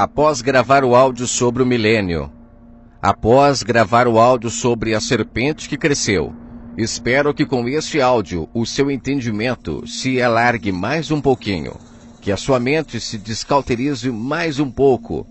Após gravar o áudio sobre o milênio, após gravar o áudio sobre a serpente que cresceu, espero que com este áudio o seu entendimento se alargue mais um pouquinho, que a sua mente se descauterize mais um pouco.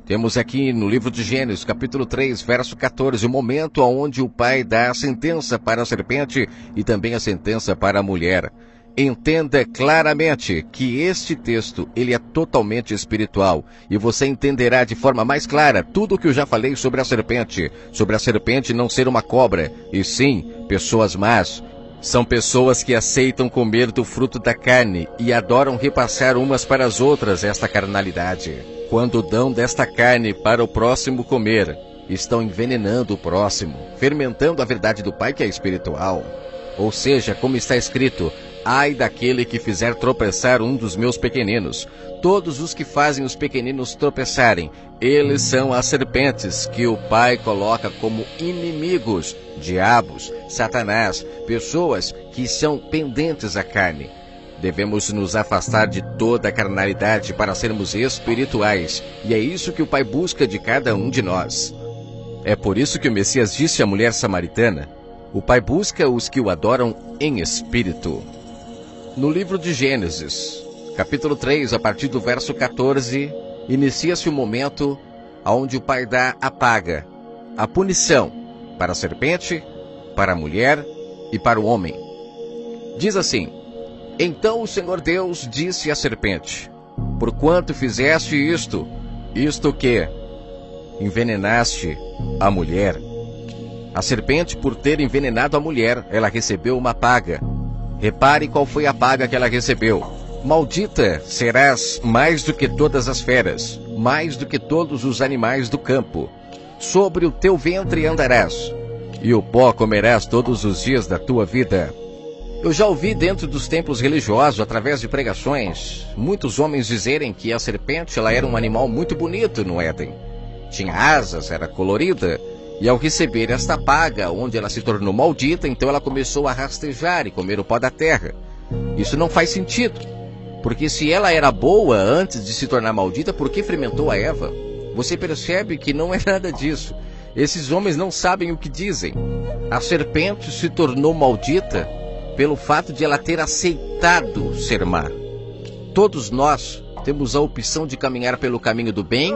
Temos aqui no livro de Gênesis, capítulo 3, verso 14, o momento onde o pai dá a sentença para a serpente e também a sentença para a mulher. Entenda claramente que este texto, ele é totalmente espiritual e você entenderá de forma mais clara tudo o que eu já falei sobre a serpente não ser uma cobra, e sim pessoas más. São pessoas que aceitam comer do fruto da carne e adoram repassar umas para as outras esta carnalidade. Quando dão desta carne para o próximo comer, estão envenenando o próximo, fermentando a verdade do Pai que é espiritual. Ou seja, como está escrito, ai daquele que fizer tropeçar um dos meus pequeninos. Todos os que fazem os pequeninos tropeçarem, eles são as serpentes que o Pai coloca como inimigos, diabos, Satanás, pessoas que são pendentes à carne. Devemos nos afastar de toda a carnalidade para sermos espirituais, e é isso que o Pai busca de cada um de nós. É por isso que o Messias disse à mulher samaritana, o Pai busca os que o adoram em espírito. No livro de Gênesis, capítulo 3, a partir do verso 14, inicia-se o momento onde o Pai dá a paga, a punição, para a serpente, para a mulher e para o homem. Diz assim, então o Senhor Deus disse à serpente, porquanto fizeste isto que? Envenenaste a mulher. A serpente, por ter envenenado a mulher, ela recebeu uma paga. Repare qual foi a paga que ela recebeu. Maldita serás mais do que todas as feras, mais do que todos os animais do campo. Sobre o teu ventre andarás, e o pó comerás todos os dias da tua vida. Eu já ouvi dentro dos templos religiosos, através de pregações, muitos homens dizerem que a serpente ela era um animal muito bonito no Éden. Tinha asas, era colorida. E ao receber esta paga, onde ela se tornou maldita, então ela começou a rastejar e comer o pó da terra. Isso não faz sentido, porque se ela era boa antes de se tornar maldita, por que fermentou a Eva? Você percebe que não é nada disso. Esses homens não sabem o que dizem. A serpente se tornou maldita pelo fato de ela ter aceitado ser má. Todos nós temos a opção de caminhar pelo caminho do bem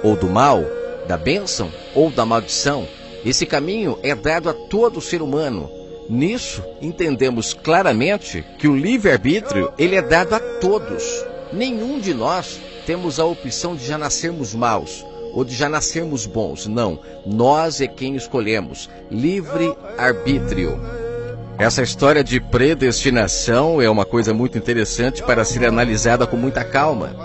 ou do mal, da bênção ou da maldição. Esse caminho é dado a todo ser humano. Nisso, entendemos claramente que o livre-arbítrio, ele é dado a todos. Nenhum de nós temos a opção de já nascermos maus ou de já nascermos bons. Não, nós é quem escolhemos. Livre-arbítrio. Essa história de predestinação é uma coisa muito interessante para ser analisada com muita calma.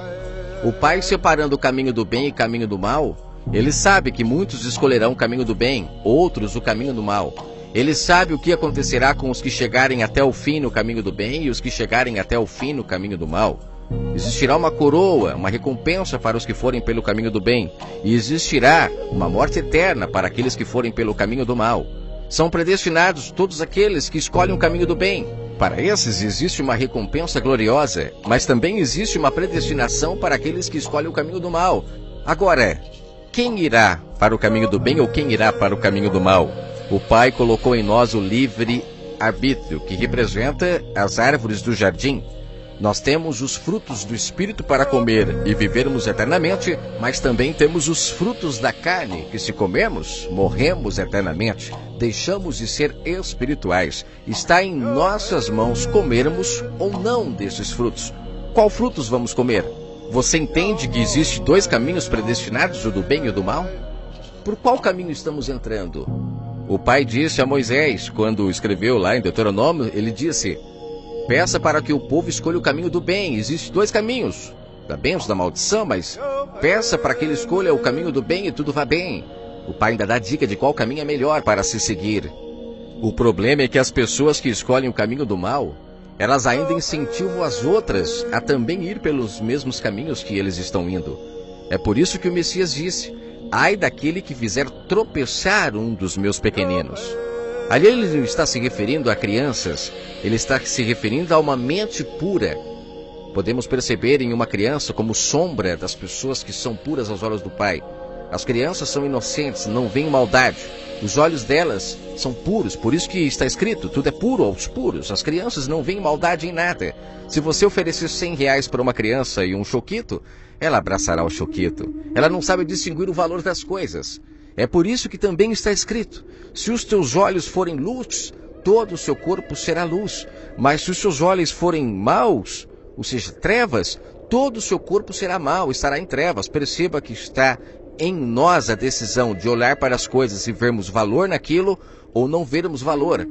O Pai separando o caminho do bem e o caminho do mal, ele sabe que muitos escolherão o caminho do bem, outros o caminho do mal. Ele sabe o que acontecerá com os que chegarem até o fim no caminho do bem e os que chegarem até o fim no caminho do mal. Existirá uma coroa, uma recompensa para os que forem pelo caminho do bem, e existirá uma morte eterna para aqueles que forem pelo caminho do mal. São predestinados todos aqueles que escolhem o caminho do bem. Para esses existe uma recompensa gloriosa, mas também existe uma predestinação para aqueles que escolhem o caminho do mal. Agora, quem irá para o caminho do bem ou quem irá para o caminho do mal? O Pai colocou em nós o livre-arbítrio, que representa as árvores do jardim. Nós temos os frutos do Espírito para comer e vivermos eternamente, mas também temos os frutos da carne, que se comermos, morremos eternamente. Deixamos de ser espirituais. Está em nossas mãos comermos ou não desses frutos. Qual frutos vamos comer? Você entende que existe dois caminhos predestinados, o do bem e o do mal? Por qual caminho estamos entrando? O Pai disse a Moisés, quando escreveu lá em Deuteronômio, ele disse, peça para que o povo escolha o caminho do bem. Existem dois caminhos, da bênção, da maldição, mas peça para que ele escolha o caminho do bem e tudo vá bem. O Pai ainda dá dica de qual caminho é melhor para se seguir. O problema é que as pessoas que escolhem o caminho do mal, elas ainda incentivam as outras a também ir pelos mesmos caminhos que eles estão indo. É por isso que o Messias disse, ai daquele que fizer tropeçar um dos meus pequeninos. Ali ele não está se referindo a crianças, ele está se referindo a uma mente pura. Podemos perceber em uma criança como sombra das pessoas que são puras aos olhos do Pai. As crianças são inocentes, não veem maldade. Os olhos delas são puros, por isso que está escrito, tudo é puro aos puros. As crianças não veem maldade em nada. Se você oferecer R$100 para uma criança e um choquito, ela abraçará o choquito. Ela não sabe distinguir o valor das coisas. É por isso que também está escrito, se os teus olhos forem luz, todo o seu corpo será luz. Mas se os seus olhos forem maus, ou seja, trevas, todo o seu corpo será mau, estará em trevas. Perceba que está em nós a decisão de olhar para as coisas e vermos valor naquilo ou não vermos valor.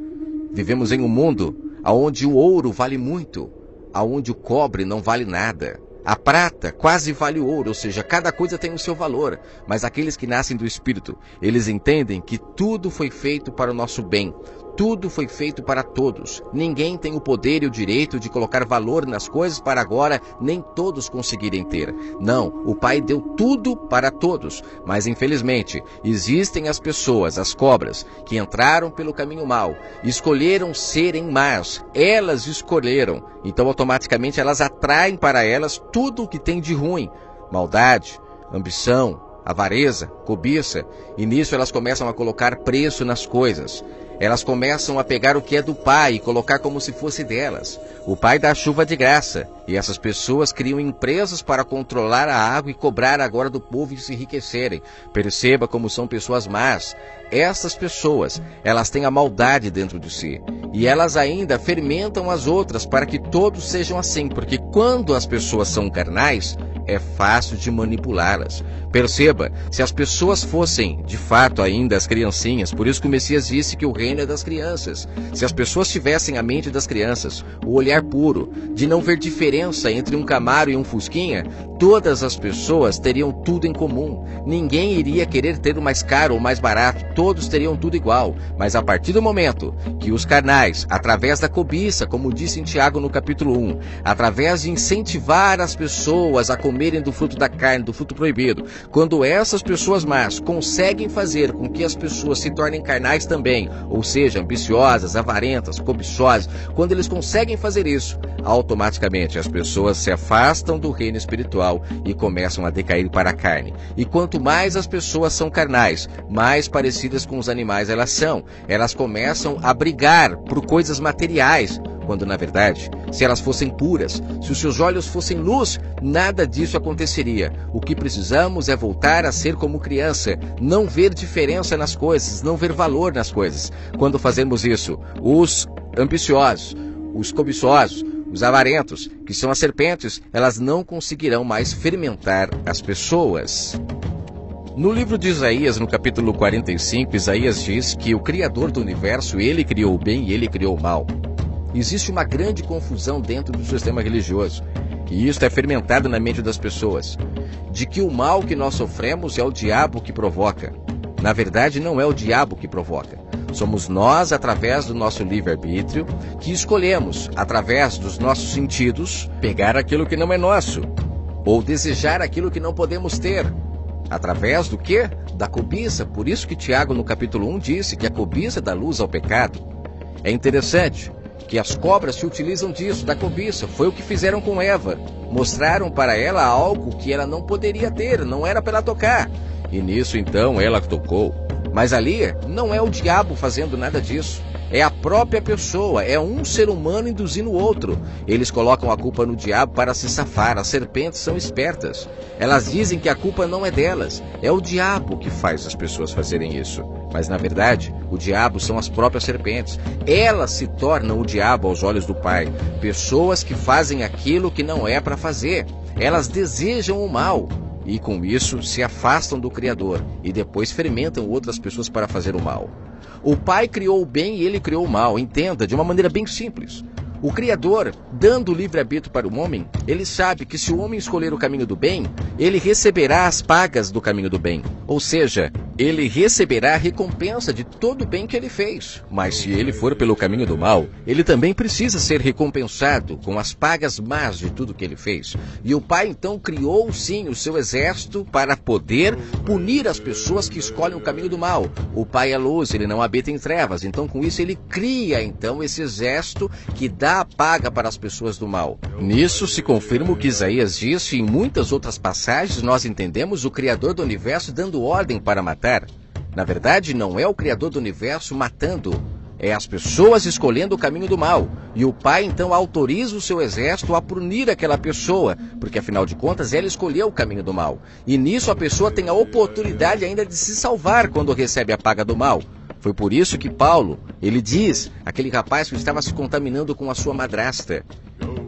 Vivemos em um mundo onde o ouro vale muito, onde o cobre não vale nada. A prata quase vale o ouro, ou seja, cada coisa tem o seu valor. Mas aqueles que nascem do Espírito, eles entendem que tudo foi feito para o nosso bem. Tudo foi feito para todos. Ninguém tem o poder e o direito de colocar valor nas coisas para agora nem todos conseguirem ter. Não, o Pai deu tudo para todos. Mas infelizmente, existem as pessoas, as cobras, que entraram pelo caminho mau, escolheram serem más. Elas escolheram. Então automaticamente elas atraem para elas tudo o que tem de ruim. Maldade, ambição, avareza, cobiça. E nisso elas começam a colocar preço nas coisas. Elas começam a pegar o que é do Pai e colocar como se fosse delas. O Pai dá a chuva de graça. E essas pessoas criam empresas para controlar a água e cobrar agora do povo e se enriquecerem. Perceba como são pessoas más. Essas pessoas, elas têm a maldade dentro de si. E elas ainda fermentam as outras para que todos sejam assim. Porque quando as pessoas são carnais, é fácil de manipulá-las. Perceba, se as pessoas fossem, de fato, ainda as criancinhas, por isso que o Messias disse que o reino é das crianças. Se as pessoas tivessem a mente das crianças, o olhar puro, de não ver diferença entre um Camaro e um Fusquinha, todas as pessoas teriam tudo em comum. Ninguém iria querer ter o mais caro ou mais barato, todos teriam tudo igual. Mas a partir do momento que os carnais, através da cobiça, como disse em Tiago no capítulo 1, através de incentivar as pessoas a comerem do fruto da carne, do fruto proibido, quando essas pessoas más conseguem fazer com que as pessoas se tornem carnais também, ou seja, ambiciosas, avarentas, cobiçosas, quando eles conseguem fazer isso, automaticamente as pessoas se afastam do reino espiritual e começam a decair para a carne. E quanto mais as pessoas são carnais, mais parecidas com os animais elas são. Elas começam a brigar por coisas materiais, quando na verdade, se elas fossem puras, se os seus olhos fossem luz, nada disso aconteceria. O que precisamos é voltar a ser como criança, não ver diferença nas coisas, não ver valor nas coisas. Quando fazemos isso, os ambiciosos, os cobiçosos, os avarentos, que são as serpentes, elas não conseguirão mais fermentar as pessoas. No livro de Isaías, no capítulo 45, Isaías diz que o Criador do universo, ele criou o bem e ele criou o mal. Existe uma grande confusão dentro do sistema religioso, e isso é fermentado na mente das pessoas, de que o mal que nós sofremos é o diabo que provoca. Na verdade, não é o diabo que provoca. Somos nós, através do nosso livre-arbítrio, que escolhemos, através dos nossos sentidos, pegar aquilo que não é nosso, ou desejar aquilo que não podemos ter. Através do quê? Da cobiça. Por isso que Tiago, no capítulo 1, disse que a cobiça dá luz ao pecado. É interessante que as cobras se utilizam disso, da cobiça. Foi o que fizeram com Eva. Mostraram para ela algo que ela não poderia ter, não era para ela tocar. E nisso, então, ela tocou. Mas ali não é o diabo fazendo nada disso. É a própria pessoa, é um ser humano induzindo o outro. Eles colocam a culpa no diabo para se safar. As serpentes são espertas. Elas dizem que a culpa não é delas. É o diabo que faz as pessoas fazerem isso. Mas, na verdade, o diabo são as próprias serpentes. Elas se tornam o diabo aos olhos do Pai. Pessoas que fazem aquilo que não é para fazer. Elas desejam o mal. E com isso se afastam do Criador. E depois fermentam outras pessoas para fazer o mal. O Pai criou o bem e ele criou o mal. Entenda, de uma maneira bem simples. O Criador, dando o livre-arbítrio para o homem, ele sabe que se o homem escolher o caminho do bem, ele receberá as pagas do caminho do bem. Ou seja, ele receberá a recompensa de todo o bem que ele fez. Mas se ele for pelo caminho do mal, ele também precisa ser recompensado com as pagas más de tudo que ele fez. E o Pai então criou sim o seu exército para poder punir as pessoas que escolhem o caminho do mal. O Pai é luz, ele não habita em trevas. Então com isso ele cria então esse exército que dá a paga para as pessoas do mal. Nisso se confirma o que Isaías disse e em muitas outras passagens nós entendemos o Criador do universo dando ordem para matar. Na verdade, não é o Criador do universo matando, é as pessoas escolhendo o caminho do mal. E o Pai, então, autoriza o seu exército a punir aquela pessoa, porque, afinal de contas, ela escolheu o caminho do mal. E nisso a pessoa tem a oportunidade ainda de se salvar quando recebe a paga do mal. Foi por isso que Paulo, ele diz, aquele rapaz que estava se contaminando com a sua madrasta,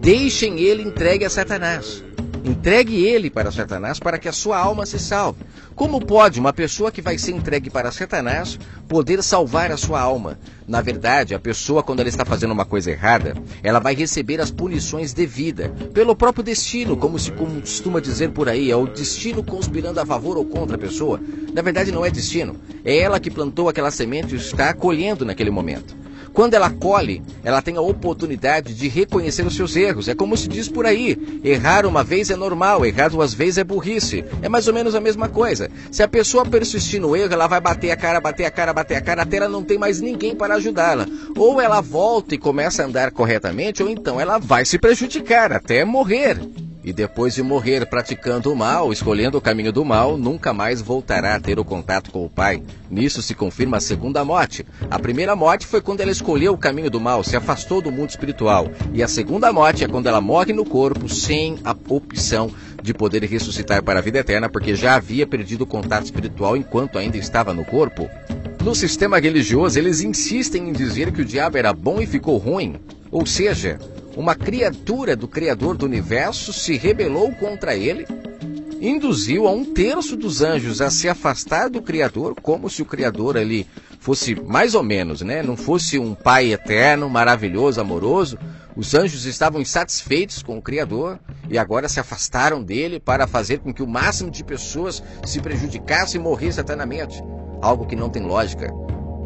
deixem ele entregue a Satanás. Entregue ele para Satanás para que a sua alma se salve. Como pode uma pessoa que vai ser entregue para Satanás poder salvar a sua alma? Na verdade, a pessoa, quando ela está fazendo uma coisa errada, ela vai receber as punições devidas, pelo próprio destino, como se costuma dizer por aí, é o destino conspirando a favor ou contra a pessoa. Na verdade, não é destino, é ela que plantou aquela semente e está colhendo naquele momento. Quando ela colhe, ela tem a oportunidade de reconhecer os seus erros. É como se diz por aí, errar uma vez é normal, errar duas vezes é burrice. É mais ou menos a mesma coisa. Se a pessoa persistir no erro, ela vai bater a cara, até ela não tem mais ninguém para ajudá-la. Ou ela volta e começa a andar corretamente, ou então ela vai se prejudicar até morrer. E depois de morrer praticando o mal, escolhendo o caminho do mal, nunca mais voltará a ter o contato com o Pai. Nisso se confirma a segunda morte. A primeira morte foi quando ela escolheu o caminho do mal, se afastou do mundo espiritual. E a segunda morte é quando ela morre no corpo, sem a opção de poder ressuscitar para a vida eterna, porque já havia perdido o contato espiritual enquanto ainda estava no corpo. No sistema religioso, eles insistem em dizer que o diabo era bom e ficou ruim. Ou seja, uma criatura do Criador do universo se rebelou contra ele, induziu a 1/3 dos anjos a se afastar do Criador, como se o Criador ali fosse mais ou menos, não fosse um Pai eterno, maravilhoso, amoroso. Os anjos estavam insatisfeitos com o Criador e agora se afastaram dele para fazer com que o máximo de pessoas se prejudicassem e morressem eternamente. Algo que não tem lógica,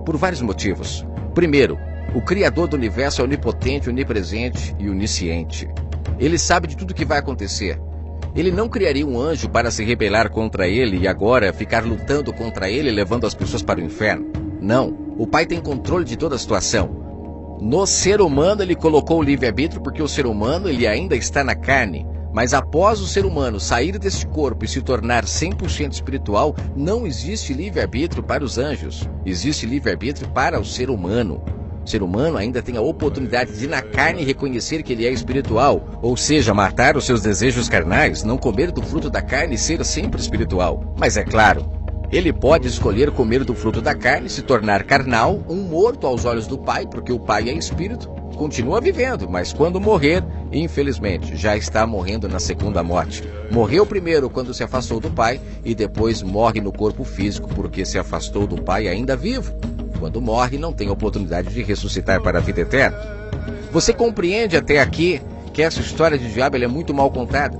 por vários motivos. Primeiro, o Criador do universo é onipotente, onipresente e onisciente. Ele sabe de tudo o que vai acontecer. Ele não criaria um anjo para se rebelar contra ele e agora ficar lutando contra ele, levando as pessoas para o inferno. Não, o Pai tem controle de toda a situação. No ser humano ele colocou o livre-arbítrio porque o ser humano ele ainda está na carne. Mas após o ser humano sair deste corpo e se tornar 100% espiritual, não existe livre-arbítrio para os anjos. Existe livre-arbítrio para o ser humano. O ser humano ainda tem a oportunidade de na carne reconhecer que ele é espiritual, ou seja, matar os seus desejos carnais, não comer do fruto da carne e ser sempre espiritual. Mas é claro, ele pode escolher comer do fruto da carne, se tornar carnal, um morto aos olhos do Pai, porque o Pai é espírito, continua vivendo, mas quando morrer, infelizmente, já está morrendo na segunda morte. Morreu primeiro quando se afastou do Pai e depois morre no corpo físico porque se afastou do Pai ainda vivo. Quando morre, não tem oportunidade de ressuscitar para a vida eterna. Você compreende até aqui que essa história de diabo é muito mal contada?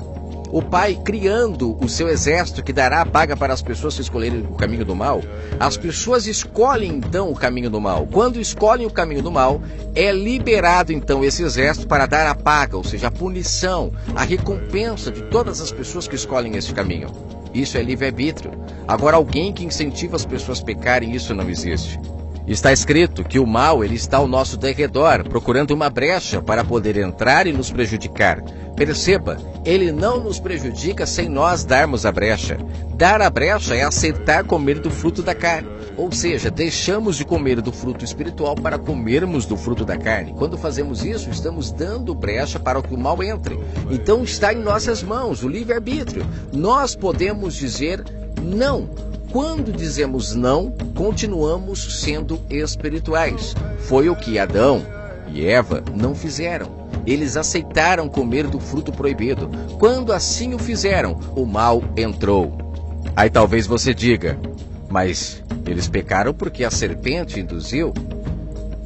O Pai criando o seu exército que dará a paga para as pessoas que escolherem o caminho do mal. As pessoas escolhem então o caminho do mal. Quando escolhem o caminho do mal, é liberado então esse exército para dar a paga, ou seja, a punição, a recompensa de todas as pessoas que escolhem esse caminho. Isso é livre-arbítrio. Agora, alguém que incentiva as pessoas a pecarem, isso não existe. Está escrito que o mal ele está ao nosso derredor, procurando uma brecha para poder entrar e nos prejudicar. Perceba, ele não nos prejudica sem nós darmos a brecha. Dar a brecha é aceitar comer do fruto da carne. Ou seja, deixamos de comer do fruto espiritual para comermos do fruto da carne. Quando fazemos isso, estamos dando brecha para que o mal entre. Então está em nossas mãos o livre-arbítrio. Nós podemos dizer não. Quando dizemos não, continuamos sendo espirituais. Foi o que Adão e Eva não fizeram. Eles aceitaram comer do fruto proibido. Quando assim o fizeram, o mal entrou. Aí talvez você diga, mas eles pecaram porque a serpente induziu?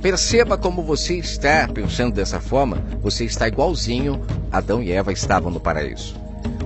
Perceba como você está pensando dessa forma. Você está igualzinho Adão e Eva estavam no paraíso.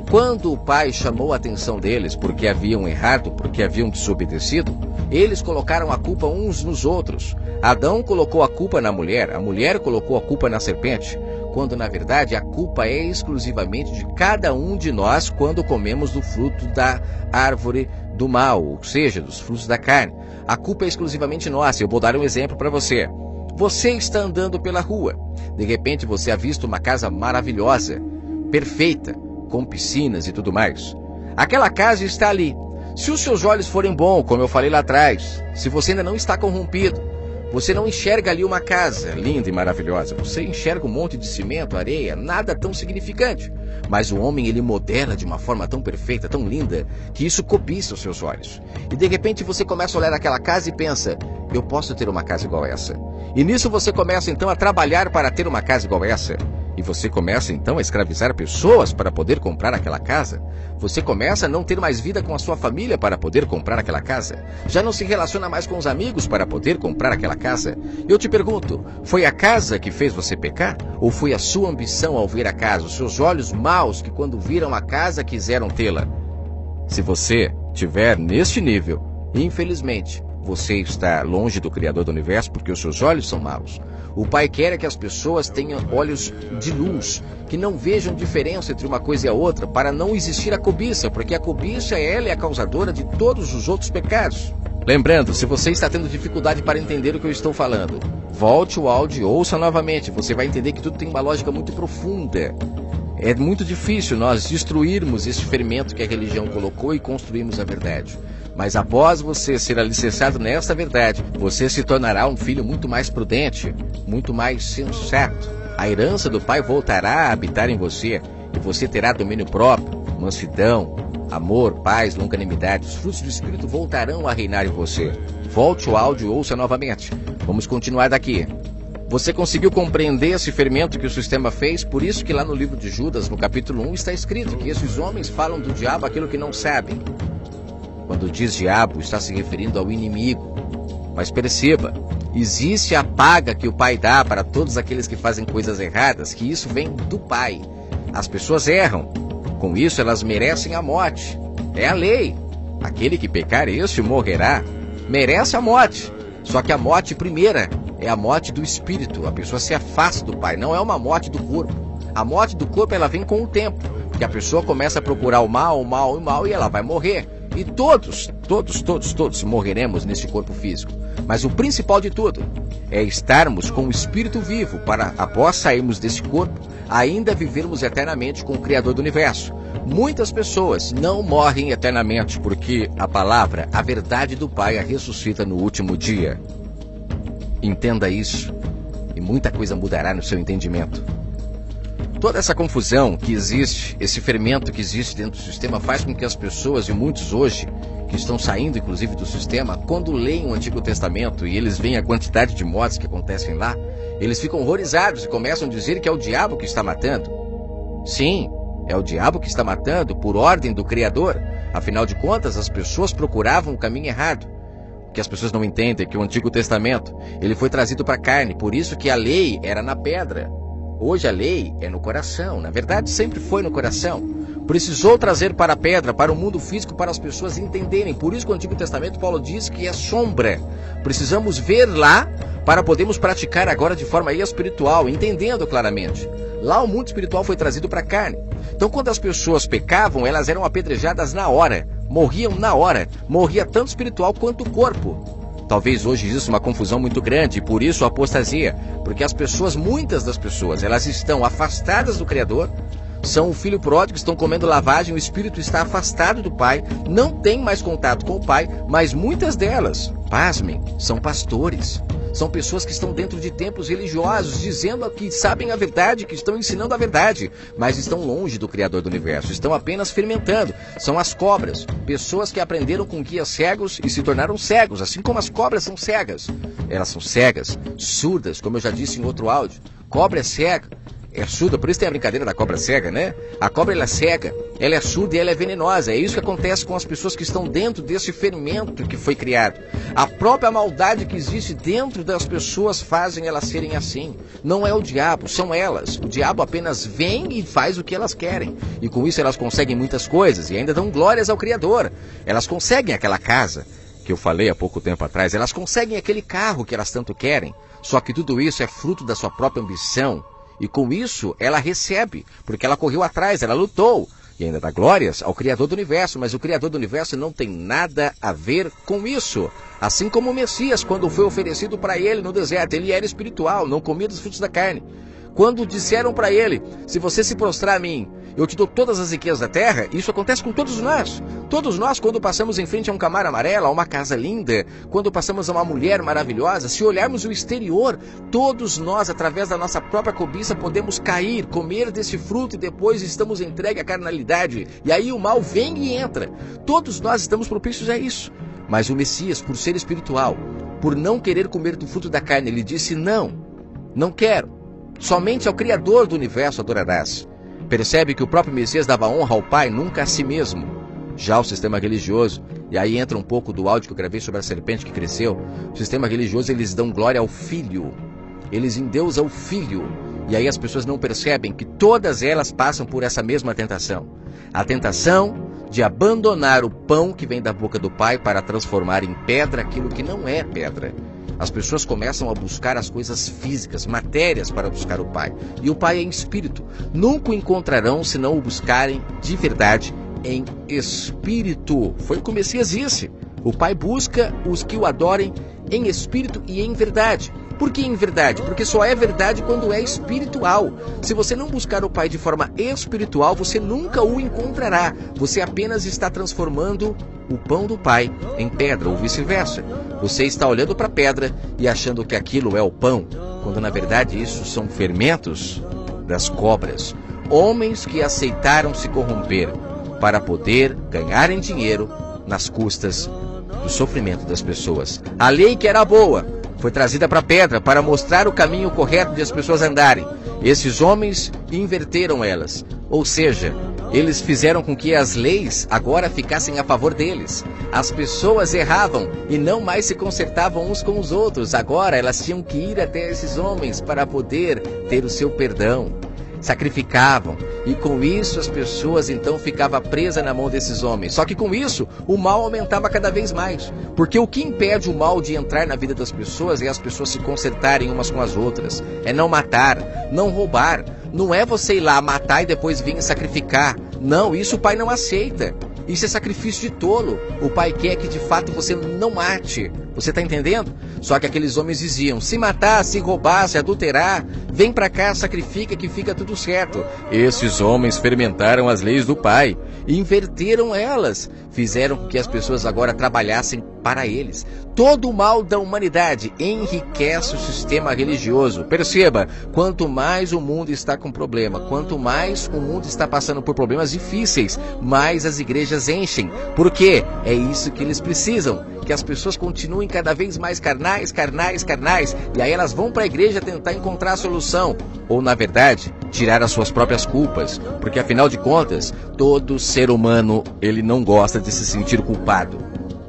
Quando o pai chamou a atenção deles porque haviam errado, porque haviam desobedecido, eles colocaram a culpa uns nos outros. Adão colocou a culpa na mulher, a mulher colocou a culpa na serpente, quando na verdade a culpa é exclusivamente de cada um de nós quando comemos do fruto da árvore do mal, ou seja, dos frutos da carne. A culpa é exclusivamente nossa. Eu vou dar um exemplo para você. Você está andando pela rua. De repente você avista uma casa maravilhosa, perfeita, com piscinas e tudo mais. Aquela casa está ali. Se os seus olhos forem bons, como eu falei lá atrás, se você ainda não está corrompido, você não enxerga ali uma casa linda e maravilhosa. Você enxerga um monte de cimento, areia, nada tão significante. Mas o homem, ele modela de uma forma tão perfeita, tão linda, que isso cobiça os seus olhos. E de repente você começa a olhar aquela casa e pensa, eu posso ter uma casa igual essa. E nisso você começa então a trabalhar para ter uma casa igual essa. E você começa então a escravizar pessoas para poder comprar aquela casa. Você começa a não ter mais vida com a sua família para poder comprar aquela casa. Já não se relaciona mais com os amigos para poder comprar aquela casa. Eu te pergunto, foi a casa que fez você pecar? Ou foi a sua ambição ao ver a casa, os seus olhos maus que quando viram a casa quiseram tê-la? Se você estiver neste nível, infelizmente, você está longe do Criador do Universo porque os seus olhos são maus. O Pai quer que as pessoas tenham olhos de luz, que não vejam diferença entre uma coisa e a outra, para não existir a cobiça, porque a cobiça ela é a causadora de todos os outros pecados. Lembrando, se você está tendo dificuldade para entender o que eu estou falando, volte o áudio e ouça novamente. Você vai entender que tudo tem uma lógica muito profunda. É muito difícil nós destruirmos esse ferimento que a religião colocou e construirmos a verdade. Mas após você ser alicerçado nesta verdade, você se tornará um filho muito mais prudente, muito mais sensato. A herança do Pai voltará a habitar em você e você terá domínio próprio, mansidão, amor, paz, longanimidade. Os frutos do Espírito voltarão a reinar em você. Volte o áudio e ouça novamente. Vamos continuar daqui. Você conseguiu compreender esse ferimento que o sistema fez? Por isso que lá no livro de Judas, no capítulo 1, está escrito que esses homens falam do diabo aquilo que não sabem. Quando diz diabo, está se referindo ao inimigo. Mas perceba, existe a paga que o Pai dá para todos aqueles que fazem coisas erradas, que isso vem do Pai. As pessoas erram. Com isso, elas merecem a morte. É a lei. Aquele que pecar, este morrerá. Merece a morte. Só que a morte primeira é a morte do espírito. A pessoa se afasta do Pai. Não é uma morte do corpo. A morte do corpo, ela vem com o tempo. Porque a pessoa começa a procurar o mal e ela vai morrer. E todos morreremos neste corpo físico. Mas o principal de tudo é estarmos com o Espírito vivo para, após sairmos desse corpo, ainda vivermos eternamente com o Criador do Universo. Muitas pessoas não morrem eternamente porque a palavra, a verdade do Pai, a ressuscita no último dia. Entenda isso e muita coisa mudará no seu entendimento. Toda essa confusão que existe, esse fermento que existe dentro do sistema faz com que as pessoas, e muitos hoje, que estão saindo inclusive do sistema, quando leem o Antigo Testamento e eles veem a quantidade de mortes que acontecem lá, eles ficam horrorizados e começam a dizer que é o diabo que está matando. Sim, é o diabo que está matando por ordem do Criador. Afinal de contas, as pessoas procuravam o caminho errado. O que as pessoas não entendem é que o Antigo Testamento ele foi trazido para a carne, por isso que a lei era na pedra. Hoje a lei é no coração, na verdade sempre foi no coração. Precisou trazer para a pedra, para o mundo físico, para as pessoas entenderem. Por isso que o Antigo Testamento Paulo diz que é sombra. Precisamos ver lá para podermos praticar agora de forma espiritual, entendendo claramente. Lá o mundo espiritual foi trazido para a carne. Então quando as pessoas pecavam, elas eram apedrejadas na hora, morriam na hora, morria tanto espiritual quanto o corpo. Talvez hoje exista uma confusão muito grande e por isso a apostasia, porque as pessoas, muitas das pessoas, elas estão afastadas do Criador, são o filho pródigo, estão comendo lavagem, o espírito está afastado do Pai, não tem mais contato com o Pai, mas muitas delas, pasmem, são pastores, são pessoas que estão dentro de templos religiosos, dizendo que sabem a verdade, que estão ensinando a verdade, mas estão longe do Criador do Universo, estão apenas fermentando, são as cobras, pessoas que aprenderam com guias cegos e se tornaram cegos, assim como as cobras são cegas, elas são cegas, surdas, como eu já disse em outro áudio, cobra é cega, é surda, por isso tem a brincadeira da cobra cega, né? A cobra, ela é cega, ela é surda e ela é venenosa. É isso que acontece com as pessoas que estão dentro desse fermento que foi criado. A própria maldade que existe dentro das pessoas fazem elas serem assim. Não é o diabo, são elas. O diabo apenas vem e faz o que elas querem. E com isso elas conseguem muitas coisas e ainda dão glórias ao Criador. Elas conseguem aquela casa que eu falei há pouco tempo atrás, elas conseguem aquele carro que elas tanto querem. Só que tudo isso é fruto da sua própria ambição. E com isso, ela recebe, porque ela correu atrás, ela lutou. E ainda dá glórias ao Criador do Universo, mas o Criador do Universo não tem nada a ver com isso. Assim como o Messias, quando foi oferecido para ele no deserto, ele era espiritual, não comia dos frutos da carne. Quando disseram para ele, se você se prostrar a mim, eu te dou todas as riquezas da terra, isso acontece com todos nós. Todos nós, quando passamos em frente a um Camaro amarelo, a uma casa linda, quando passamos a uma mulher maravilhosa, se olharmos o exterior, todos nós, através da nossa própria cobiça, podemos cair, comer desse fruto e depois estamos entregues à carnalidade. E aí o mal vem e entra. Todos nós estamos propícios a isso. Mas o Messias, por ser espiritual, por não querer comer do fruto da carne, ele disse, não quero. Somente ao Criador do Universo adorarás. Percebe que o próprio Messias dava honra ao Pai, nunca a si mesmo. Já o sistema religioso, e aí entra um pouco do áudio que eu gravei sobre a serpente que cresceu, o sistema religioso, eles dão glória ao Filho. Eles endeusam o Filho. E aí as pessoas não percebem que todas elas passam por essa mesma tentação. A tentação de abandonar o pão que vem da boca do Pai para transformar em pedra aquilo que não é pedra. As pessoas começam a buscar as coisas físicas, matérias para buscar o Pai. E o Pai é em espírito. Nunca o encontrarão se não o buscarem de verdade em espírito. Foi o que o Messias disse. O Pai busca os que o adorem em espírito e em verdade. Por que em verdade? Porque só é verdade quando é espiritual. Se você não buscar o Pai de forma espiritual, você nunca o encontrará. Você apenas está transformando o pão do Pai em pedra, ou vice-versa. Você está olhando para a pedra e achando que aquilo é o pão, quando na verdade isso são fermentos das cobras. Homens que aceitaram se corromper para poder ganharem dinheiro nas custas do sofrimento das pessoas. A lei que era boa foi trazida para a pedra para mostrar o caminho correto de as pessoas andarem. Esses homens inverteram elas. Ou seja, eles fizeram com que as leis agora ficassem a favor deles. As pessoas erravam e não mais se consertavam uns com os outros. Agora elas tinham que ir até esses homens para poder ter o seu perdão. Sacrificavam, e com isso as pessoas então ficavam presas na mão desses homens. Só que com isso o mal aumentava cada vez mais, porque o que impede o mal de entrar na vida das pessoas é as pessoas se consertarem umas com as outras, é não matar, não roubar. Não é você ir lá matar e depois vir sacrificar. Não, isso o Pai não aceita. Isso é sacrifício de tolo. O Pai quer que de fato você não mate. Você está entendendo? Só que aqueles homens diziam, se matar, se roubar, se adulterar, vem para cá, sacrifica que fica tudo certo. Esses homens fermentaram as leis do Pai, inverteram elas, fizeram com que as pessoas agora trabalhassem para eles. Todo o mal da humanidade enriquece o sistema religioso. Perceba, quanto mais o mundo está com problema, quanto mais o mundo está passando por problemas difíceis, mais as igrejas enchem. Por quê? É isso que eles precisam, que as pessoas continuem cada vez mais carnais, e aí elas vão para a igreja tentar encontrar a solução, ou na verdade, tirar as suas próprias culpas, porque afinal de contas, todo ser humano, ele não gosta de se sentir culpado.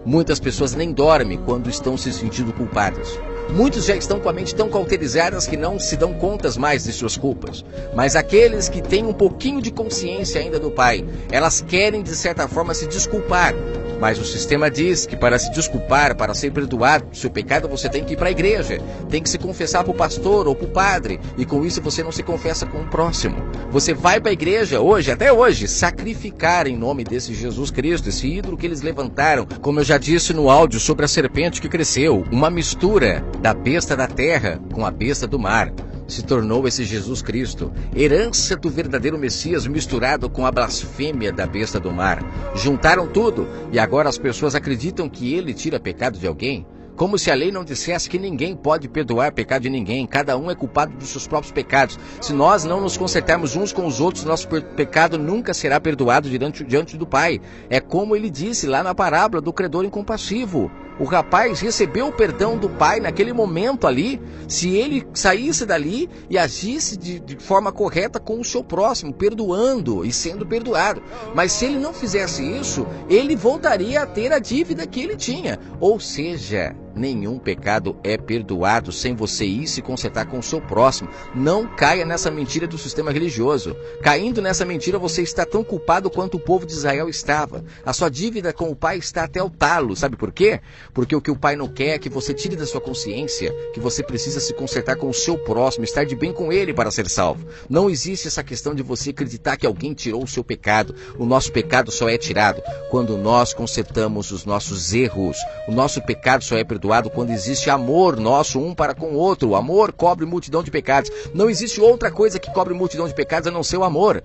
Muitas pessoas nem dormem quando estão se sentindo culpadas. Muitos já estão com a mente tão cauterizadas que não se dão contas mais de suas culpas. Mas aqueles que têm um pouquinho de consciência ainda do Pai, elas querem de certa forma se desculpar. Mas o sistema diz que para se desculpar, para ser perdoado do seu pecado, você tem que ir para a igreja. Tem que se confessar para o pastor ou para o padre. E com isso você não se confessa com o próximo. Você vai para a igreja hoje, até hoje, sacrificar em nome desse Jesus Cristo, esse ídolo que eles levantaram. Como eu já disse no áudio sobre a serpente que cresceu, uma mistura da besta da terra com a besta do mar. Se tornou esse Jesus Cristo, herança do verdadeiro Messias misturado com a blasfêmia da besta do mar. Juntaram tudo e agora as pessoas acreditam que ele tira pecado de alguém? Como se a lei não dissesse que ninguém pode perdoar pecado de ninguém, cada um é culpado dos seus próprios pecados. Se nós não nos consertarmos uns com os outros, nosso pecado nunca será perdoado diante do Pai. É como ele disse lá na parábola do credor incompassivo. O rapaz recebeu o perdão do pai naquele momento ali, se ele saísse dali e agisse de forma correta com o seu próximo, perdoando e sendo perdoado. Mas se ele não fizesse isso, ele voltaria a ter a dívida que ele tinha. Ou seja, nenhum pecado é perdoado sem você ir se consertar com o seu próximo. Não caia nessa mentira do sistema religioso. Caindo nessa mentira, você está tão culpado quanto o povo de Israel estava. A sua dívida com o pai está até o talo. Sabe por quê? Porque o que o pai não quer é que você tire da sua consciência que você precisa se consertar com o seu próximo, estar de bem com ele para ser salvo. Não existe essa questão de você acreditar que alguém tirou o seu pecado. O nosso pecado só é tirado quando nós consertamos os nossos erros. O nosso pecado só é perdoado quando existe amor nosso um para com o outro. O amor cobre multidão de pecados. Não existe outra coisa que cobre multidão de pecados a não ser o amor.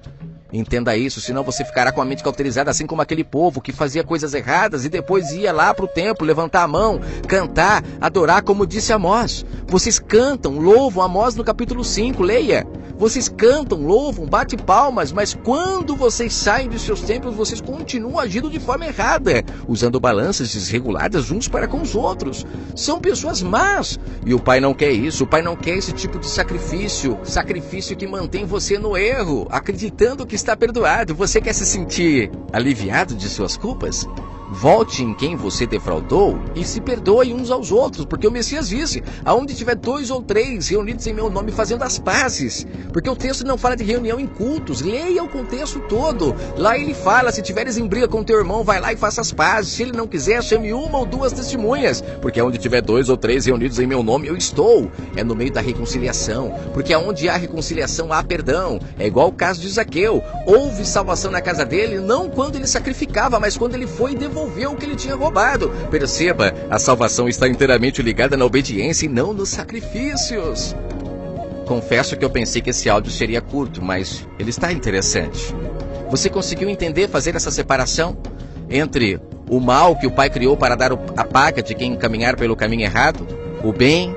Entenda isso, senão você ficará com a mente cauterizada, assim como aquele povo que fazia coisas erradas e depois ia lá para o templo, levantar a mão, cantar, adorar, como disse Amós. Vocês cantam, louvam, Amós no capítulo 5, leia. Vocês cantam, louvam, batem palmas, mas quando vocês saem de seus templos, vocês continuam agindo de forma errada, usando balanças desreguladas uns para com os outros. São pessoas más. E o Pai não quer isso, o Pai não quer esse tipo de sacrifício que mantém você no erro, acreditando que está perdoado. Você quer se sentir aliviado de suas culpas? Volte em quem você defraudou e se perdoe uns aos outros, porque o Messias disse, aonde tiver 2 ou 3 reunidos em meu nome fazendo as pazes, porque o texto não fala de reunião em cultos, leia o contexto todo, lá ele fala, se tiveres em briga com teu irmão, vai lá e faça as pazes, se ele não quiser, chame 1 ou 2 testemunhas, porque aonde tiver 2 ou 3 reunidos em meu nome, eu estou, é no meio da reconciliação, porque aonde há reconciliação, há perdão, é igual o caso de Zaqueu, houve salvação na casa dele, não quando ele sacrificava, mas quando ele foi devolver o que ele tinha roubado. Perceba, a salvação está inteiramente ligada na obediência e não nos sacrifícios. Confesso que eu pensei que esse áudio seria curto, mas ele está interessante. Você conseguiu entender, fazer essa separação entre o mal que o Pai criou para dar a paga de quem caminhar pelo caminho errado, o bem?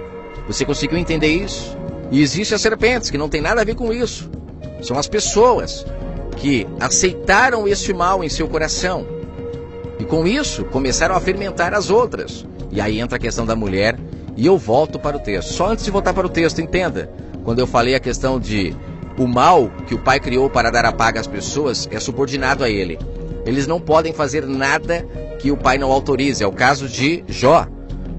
Você conseguiu entender isso? E existem as serpentes, que não tem nada a ver com isso. São as pessoas que aceitaram este mal em seu coração. E com isso, começaram a fermentar as outras. E aí entra a questão da mulher, e eu volto para o texto. Só antes de voltar para o texto, entenda. Quando eu falei a questão de o mal que o Pai criou para dar a paga às pessoas, é subordinado a ele. Eles não podem fazer nada que o Pai não autorize. É o caso de Jó.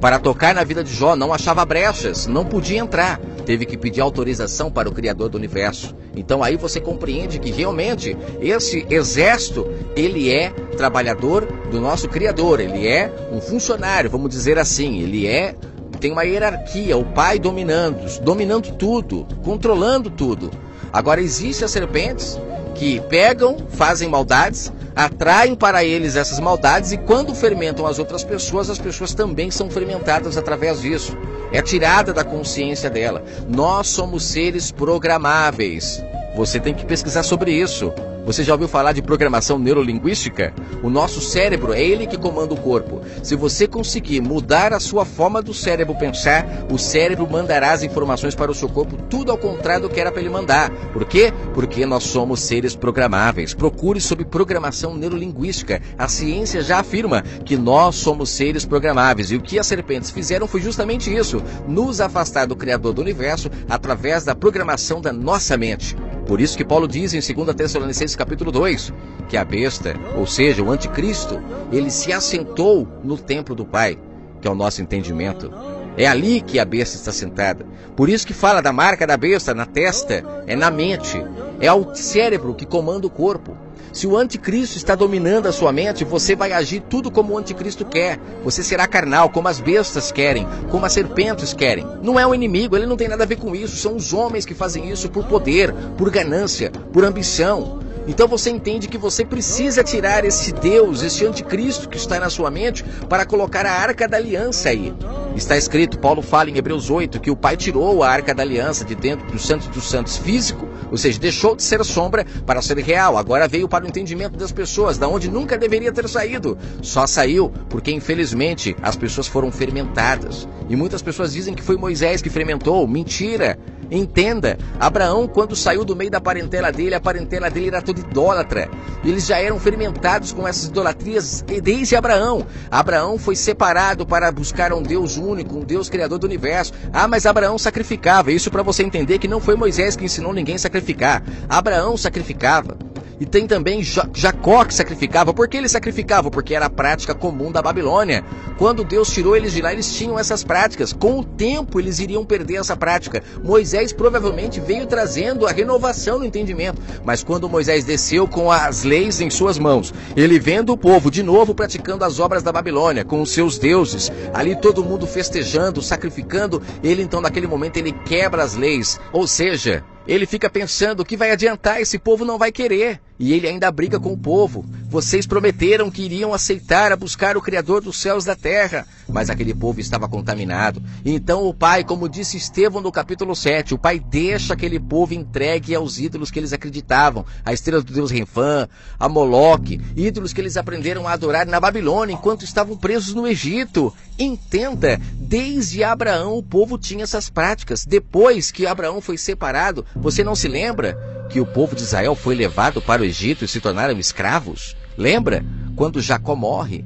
Para tocar na vida de Jó, não achava brechas, não podia entrar. Teve que pedir autorização para o Criador do Universo. Então aí você compreende que realmente esse exército, ele é trabalhador do nosso Criador. Ele é um funcionário, vamos dizer assim. Ele tem uma hierarquia, o Pai dominando tudo, controlando tudo. Agora existem as serpentes que pegam, fazem maldades, atraem para eles essas maldades e quando fermentam as pessoas também são fermentadas através disso. É tirada da consciência dela. Nós somos seres programáveis. Você tem que pesquisar sobre isso. Você já ouviu falar de programação neurolinguística? O nosso cérebro é ele que comanda o corpo. Se você conseguir mudar a sua forma do cérebro pensar, o cérebro mandará as informações para o seu corpo, tudo ao contrário do que era para ele mandar. Por quê? Porque nós somos seres programáveis. Procure sobre programação neurolinguística. A ciência já afirma que nós somos seres programáveis. E o que as serpentes fizeram foi justamente isso. Nos afastar do Criador do Universo através da programação da nossa mente. Por isso que Paulo diz em 2 Tessalonicenses capítulo 2, que a besta, ou seja, o anticristo, ele se assentou no templo do Pai, que é o nosso entendimento. É ali que a besta está sentada. Por isso que fala da marca da besta na testa, é na mente. É o cérebro que comanda o corpo. Se o anticristo está dominando a sua mente, você vai agir tudo como o anticristo quer. Você será carnal, como as bestas querem, como as serpentes querem. Não é o inimigo, ele não tem nada a ver com isso. São os homens que fazem isso por poder, por ganância, por ambição. Então você entende que você precisa tirar esse Deus, esse anticristo que está na sua mente, para colocar a Arca da Aliança aí. Está escrito, Paulo fala em Hebreus 8, que o Pai tirou a Arca da Aliança de dentro do Santo dos Santos físico, ou seja, deixou de ser sombra para ser real. Agora veio para o entendimento das pessoas, da onde nunca deveria ter saído. Só saiu porque, infelizmente, as pessoas foram fermentadas. E muitas pessoas dizem que foi Moisés que fermentou. Mentira! Entenda, Abraão, quando saiu do meio da parentela dele, a parentela dele era toda idólatra. Eles já eram fermentados com essas idolatrias desde Abraão. Abraão foi separado para buscar um Deus único, um Deus criador do universo. Ah, mas Abraão sacrificava. Isso para você entender que não foi Moisés que ensinou ninguém a sacrificar. Abraão sacrificava. E tem também Jacó que sacrificava. Por que ele sacrificava? Porque era a prática comum da Babilônia. Quando Deus tirou eles de lá, eles tinham essas práticas. Com o tempo, eles iriam perder essa prática. Moisés provavelmente veio trazendo a renovação no entendimento. Mas quando Moisés desceu com as leis em suas mãos, ele vendo o povo de novo praticando as obras da Babilônia, com os seus deuses, ali todo mundo festejando, sacrificando, ele então naquele momento ele quebra as leis. Ou seja, ele fica pensando, o que vai adiantar? Esse povo não vai querer. E ele ainda briga com o povo. Vocês prometeram que iriam aceitar a buscar o Criador dos céus e da terra. Mas aquele povo estava contaminado. Então o pai, como disse Estevão no capítulo 7, o pai deixa aquele povo entregue aos ídolos que eles acreditavam. A estrela do deus Renfã, a Moloque, ídolos que eles aprenderam a adorar na Babilônia enquanto estavam presos no Egito. Entenda, desde Abraão o povo tinha essas práticas. Depois que Abraão foi separado, você não se lembra que o povo de Israel foi levado para o Egito e se tornaram escravos? Lembra? Quando Jacó morre,